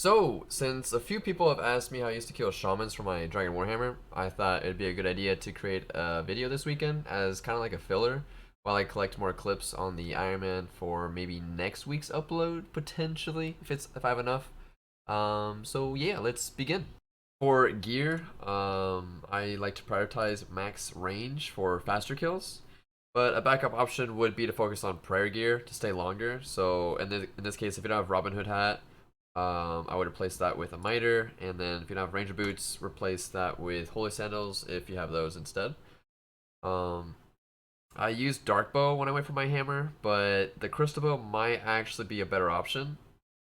So, since a few people have asked me how I used to kill shamans for my Dragon Warhammer, I thought it'd be a good idea to create a video this weekend as kind of like a filler while I collect more clips on the Iron Man for maybe next week's upload, potentially, if I have enough. So yeah, let's begin. For gear, I like to prioritize max range for faster kills, but a backup option would be to focus on prayer gear to stay longer. So in this case, if you don't have Robin Hood hat, I would replace that with a miter, and then if you don't have ranger boots, replace that with holy sandals if you have those instead. Um, I use dark bow when I went for my hammer, but the crystal bow might actually be a better option.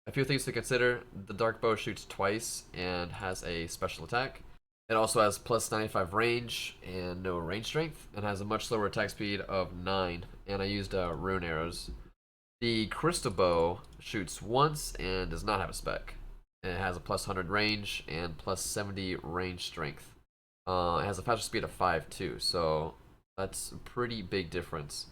A few things to consider: the dark bow shoots twice and has a special attack. It also has plus 95 range and no range strength, and has a much slower attack speed of 9. And I used rune arrows. The crystal bow shoots once and does not have a spec. It has a plus 100 range and plus 70 range strength. It has a faster speed of 5 too, so that's a pretty big difference.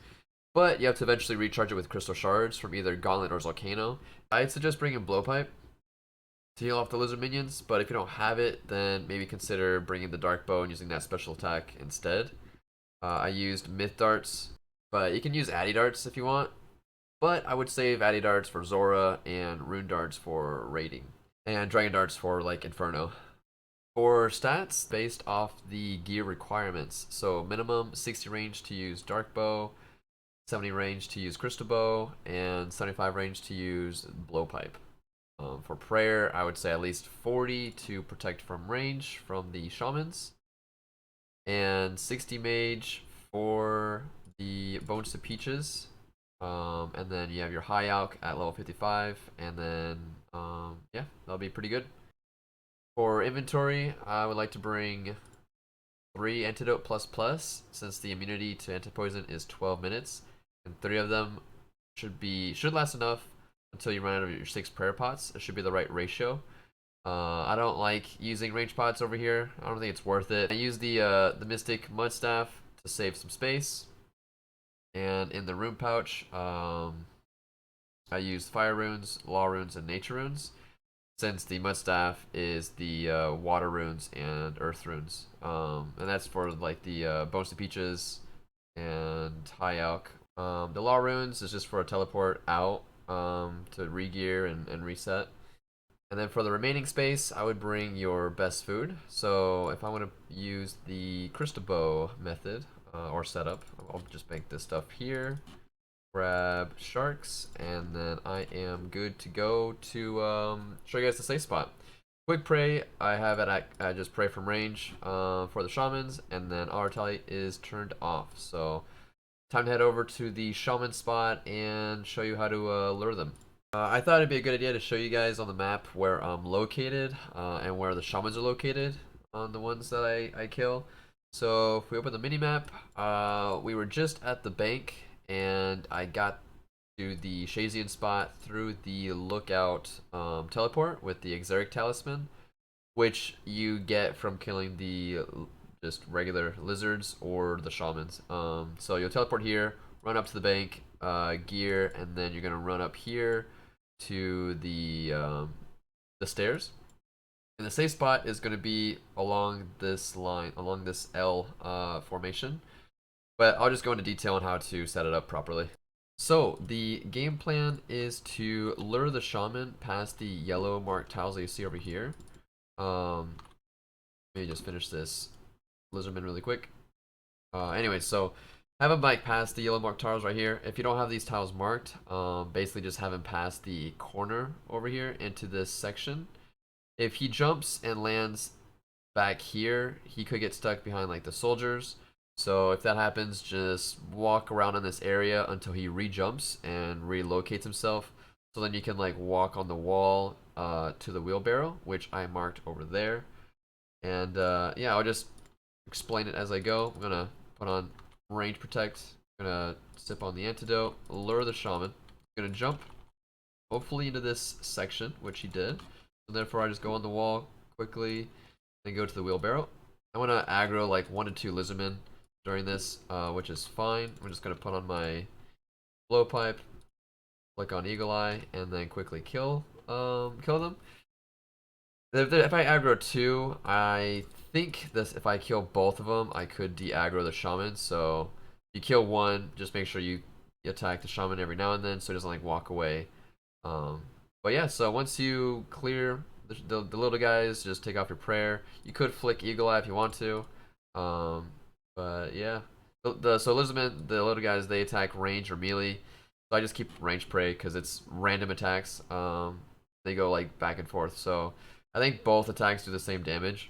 But you have to eventually recharge it with crystal shards from either Gauntlet or Volcano. I'd suggest bringing Blowpipe to heal off the lizard minions, but if you don't have it, then maybe consider bringing the Dark Bow and using that special attack instead. I used Myth Darts, but you can use Addy Darts if you want. But I would save Addy Darts for Zora and Rune Darts for raiding. And Dragon Darts for like Inferno. For stats, based off the gear requirements. So minimum 60 range to use Dark Bow, 70 range to use Crystal Bow, and 75 range to use Blowpipe. For prayer, I would say at least 40 to protect from range from the Shamans, and 60 mage for the Bones to Peaches. And then you have your High Alk at level 55, and then yeah, that'll be pretty good. For inventory, I would like to bring 3 Antidote plus plus, since the immunity to anti-poison is 12 minutes, and 3 of them should last enough until you run out of your 6 prayer pots. It should be the right ratio. I don't like using range pots over here. I don't think it's worth it. I use the Mystic Mud Staff to save some space. And in the rune pouch, I use fire runes, law runes, and nature runes, since the mud staff is the water runes and earth runes. And that's for like the Bones to Peaches and High Elk. The law runes is just for a teleport out to re-gear and reset. And then for the remaining space, I would bring your best food. So if I want to use the Crystal Bow method, or setup, I'll just make this stuff here, grab sharks, and then I am good to go to show you guys the safe spot. Quick pray, I have it at just pray from range for the shamans, and then our tally is turned off. So time to head over to the shaman spot and show you how to lure them. I thought it'd be a good idea to show you guys on the map where I'm located and where the shamans are located on the ones that I kill. So if we open the minimap, we were just at the bank, and I got to the Shazian spot through the lookout teleport with the Exeric Talisman, which you get from killing the just regular lizards or the shamans. So you'll teleport here, run up to the bank, gear, and then you're gonna run up here to the stairs. And the safe spot is going to be along this line, along this L formation. But I'll just go into detail on how to set it up properly. So the game plan is to lure the shaman past the yellow marked tiles that you see over here. Let me just finish this Lizardman really quick. Anyway, so have him bike past the yellow marked tiles right here. If you don't have these tiles marked, basically just have him pass the corner over here into this section. If he jumps and lands back here, he could get stuck behind like the soldiers. So if that happens, just walk around in this area until he re-jumps and relocates himself. So then you can like walk on the wall to the wheelbarrow, which I marked over there. And yeah, I'll just explain it as I go. I'm gonna put on range protect. I'm gonna sip on the antidote, lure the shaman. I'm gonna jump, hopefully into this section, which he did. So therefore, I just go on the wall quickly and go to the wheelbarrow. I want to aggro like 1 to 2 lizardmen during this, which is fine. I'm just going to put on my blowpipe, click on Eagle Eye, and then quickly kill them. If I aggro two, I think this if I kill both of them, I could de-aggro the shaman. So you kill one, just make sure you attack the shaman every now and then, so it doesn't like walk away. Um, but yeah, so once you clear the little guys, just take off your prayer. You could flick Eagle Eye if you want to. Um, but yeah, so Lizardman, the little guys, they attack range or melee. So I just keep range pray because it's random attacks. They go like back and forth. So I think both attacks do the same damage.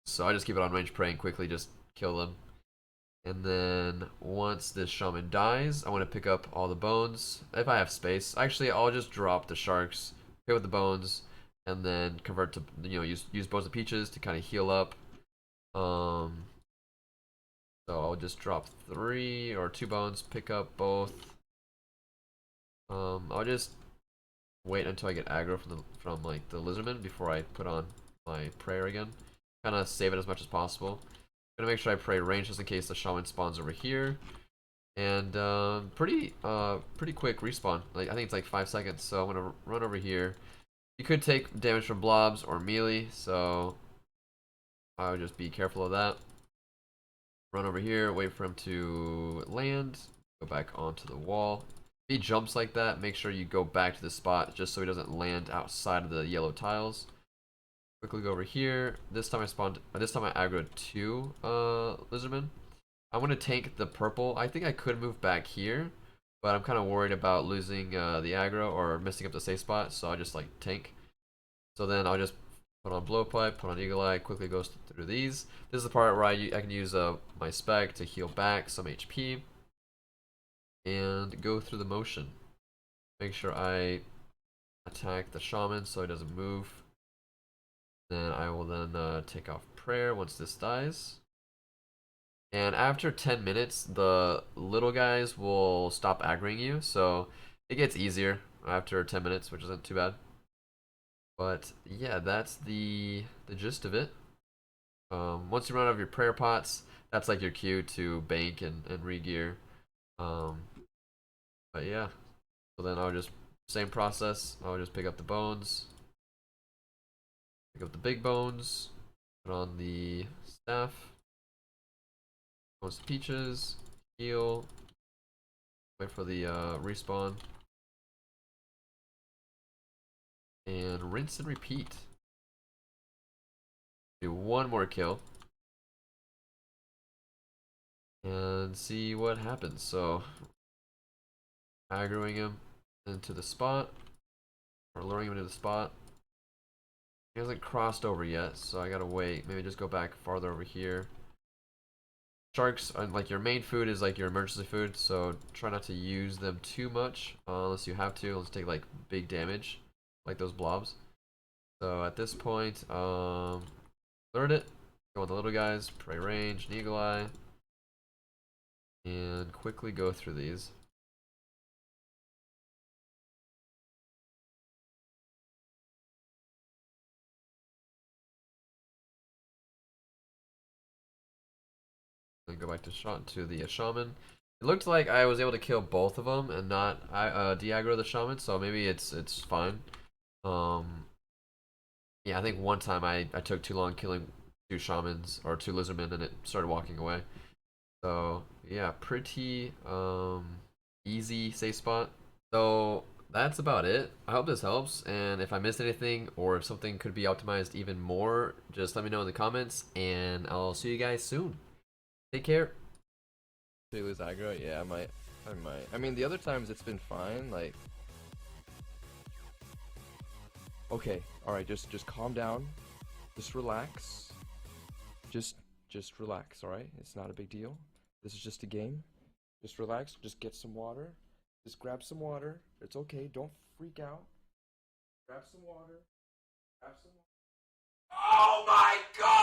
So I just keep it on range pray and quickly just kill them. And then once this shaman dies, I want to pick up all the bones if I have space. Actually, I'll just drop the sharks, pick up the bones, and then convert to use bones of peaches to kind of heal up. Um, so I'll just drop 3 or 2 bones, pick up both. I'll just wait until I get aggro from like the lizardman before I put on my prayer again. Kind of save it as much as possible. Gonna make sure I pray range just in case the shaman spawns over here. And pretty quick respawn. Like I think it's like 5 seconds. So I'm gonna run over here. You could take damage from blobs or melee, so I would just be careful of that. Run over here, wait for him to land, go back onto the wall. If he jumps like that, make sure you go back to the spot just so he doesn't land outside of the yellow tiles. Quickly go over here. This time I aggroed 2 lizardmen. I'm gonna tank the purple. I think I could move back here, but I'm kind of worried about losing the aggro or messing up the safe spot, so I'll just like tank. So then I'll just put on blowpipe, put on eagle eye, quickly goes through these. This is the part where I can use my spec to heal back some HP and go through the motion. Make sure I attack the shaman so he doesn't move. Then I will then take off prayer once this dies. And after 10 minutes, the little guys will stop aggroing you, so it gets easier after 10 minutes, which isn't too bad. But yeah, that's the gist of it. Once you run out of your prayer pots, that's like your cue to bank and re-gear. Um, but yeah, so then I'll just, same process, I'll just pick up the bones, pick up the big bones, put on the staff, bones peaches, heal, wait for the respawn, and rinse and repeat. Do one more kill and see what happens. So aggroing him into the spot, or luring him into the spot. He hasn't crossed over yet, so I gotta wait. Maybe just go back farther over here. Sharks, like your main food is like your emergency food, so try not to use them too much unless you have to. Let's take like big damage, like those blobs. So at this point, learn it. Go on the little guys, pray range, and eagle eye, and quickly go through these. Then go back to the shaman. It looked like I was able to kill both of them and not de-aggro the shaman, so maybe it's fine. Yeah, I think one time I took too long killing 2 shamans or 2 lizardmen and it started walking away. So yeah, pretty easy safe spot. So that's about it. I hope this helps, and if I missed anything or if something could be optimized even more, just let me know in the comments, and I'll see you guys soon. Take care. They lose aggro? Yeah, I might. I might. I mean, the other times it's been fine. Like, okay, all right, just calm down, just relax, just relax. All right, it's not a big deal. This is just a game. Just relax. Just get some water. Just grab some water. It's okay. Don't freak out. Grab some water. Grab some. Oh my God!